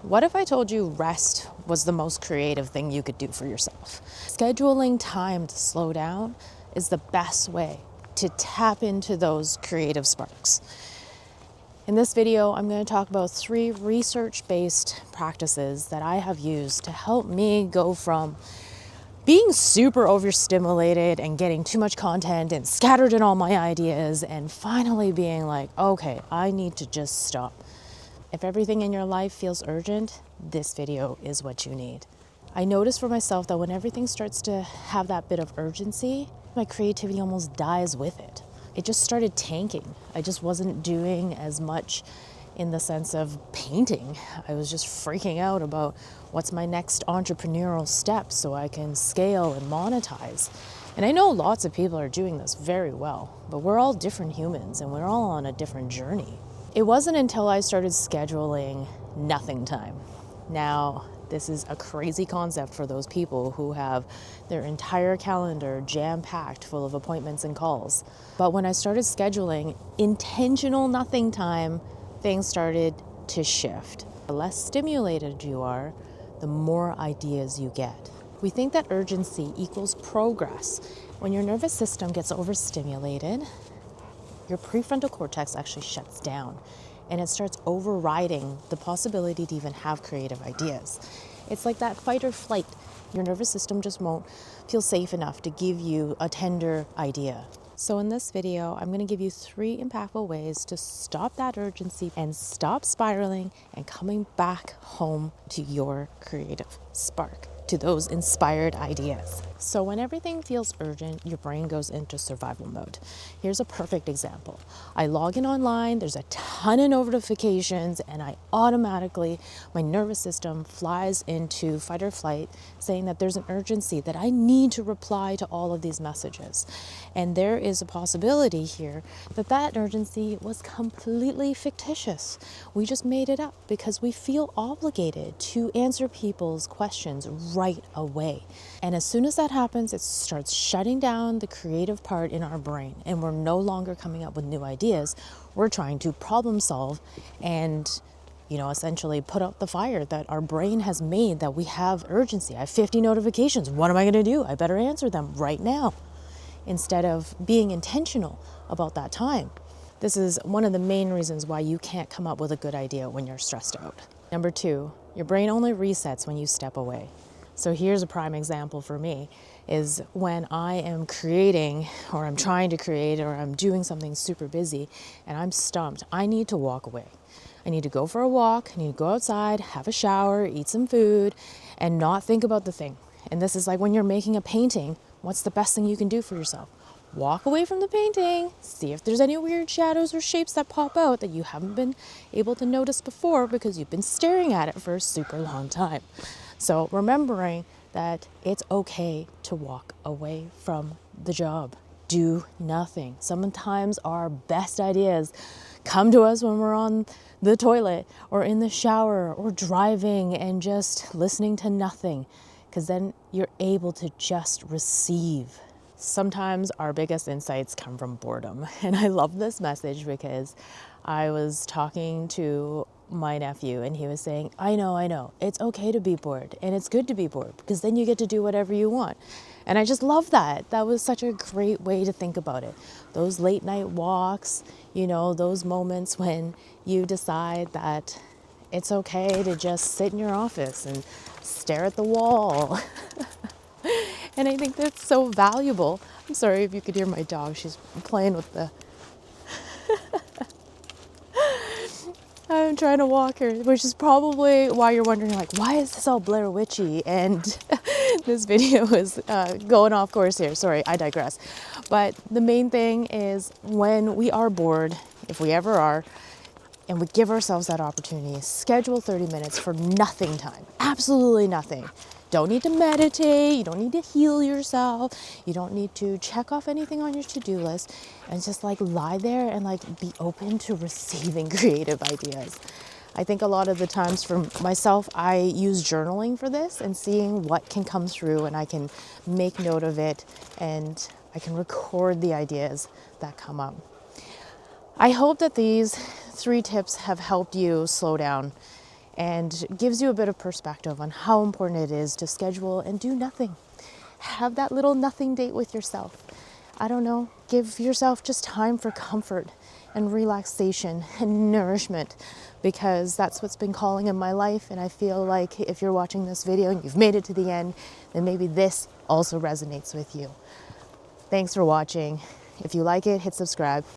What if I told you rest was the most creative thing you could do for yourself? Scheduling time to slow down is the best way to tap into those creative sparks. In this video, I'm going to talk about 3 research-based practices that I have used to help me go from being super overstimulated and getting too much content and scattered in all my ideas and finally being like, okay, I need to just stop. If everything in your life feels urgent, this video is what you need. I noticed for myself that when everything starts to have that bit of urgency, my creativity almost dies with it. It just started tanking. I just wasn't doing as much in the sense of painting. I was just freaking out about what's my next entrepreneurial step so I can scale and monetize. And I know lots of people are doing this very well, but we're all different humans and we're all on a different journey. It wasn't until I started scheduling nothing time. Now, this is a crazy concept for those people who have their entire calendar jam-packed full of appointments and calls. But when I started scheduling intentional nothing time, things started to shift. The less stimulated you are, the more ideas you get. We think that urgency equals progress. When your nervous system gets overstimulated, your prefrontal cortex actually shuts down and it starts overriding the possibility to even have creative ideas. It's like that fight or flight. Your nervous system just won't feel safe enough to give you a tender idea. So in this video, I'm going to give you 3 impactful ways to stop that urgency and stop spiraling and coming back home to your creative spark, to those inspired ideas. So when everything feels urgent, your brain goes into survival mode. Here's a perfect example. I log in online, there's a ton of notifications, and my nervous system flies into fight or flight, saying that there's an urgency, that I need to reply to all of these messages. And there is a possibility here that that urgency was completely fictitious. We just made it up because we feel obligated to answer people's questions right away. And as soon as that happens, it starts shutting down the creative part in our brain, and we're no longer coming up with new ideas. We're trying to problem solve and essentially put out the fire that our brain has made, that we have urgency. I have 50 notifications. What am I going to do? I better answer them right now, instead of being intentional about that time. This is one of the main reasons why you can't come up with a good idea when you're stressed out. Number 2, your brain only resets when you step away. So here's a prime example for me, is when I am creating, or I'm trying to create, or I'm doing something super busy and I'm stumped, I need to walk away. I need to go for a walk, I need to go outside, have a shower, eat some food, and not think about the thing. And this is like when you're making a painting, what's the best thing you can do for yourself? Walk away from the painting, see if there's any weird shadows or shapes that pop out that you haven't been able to notice before because you've been staring at it for a super long time. So remembering that it's okay to walk away from the job. Do nothing. Sometimes our best ideas come to us when we're on the toilet or in the shower or driving and just listening to nothing, because then you're able to just receive. Sometimes our biggest insights come from boredom. And I love this message because I was talking to my nephew and he was saying, I know, it's okay to be bored and it's good to be bored because then you get to do whatever you want. And I just love that. That was such a great way to think about it. Those late night walks, those moments when you decide that it's okay to just sit in your office and stare at the wall. And I think that's so valuable. I'm sorry if you could hear my dog. She's playing with the... I'm trying to walk her, which is probably why you're wondering, like, why is this all Blair Witchy? And this video is going off course here. Sorry, I digress. But the main thing is, when we are bored, if we ever are, and we give ourselves that opportunity, schedule 30 minutes for nothing time. Absolutely nothing. Don't need to meditate, you don't need to heal yourself, you don't need to check off anything on your to-do list, and just lie there and be open to receiving creative ideas. I think a lot of the times for myself, I use journaling for this and seeing what can come through, and I can make note of it and I can record the ideas that come up. I hope that these 3 tips have helped you slow down and gives you a bit of perspective on how important it is to schedule and do nothing. Have that little nothing date with yourself. I don't know, give yourself just time for comfort and relaxation and nourishment, because that's what's been calling in my life. And I feel like if you're watching this video and you've made it to the end, then maybe this also resonates with you. Thanks for watching. If you like it, hit subscribe.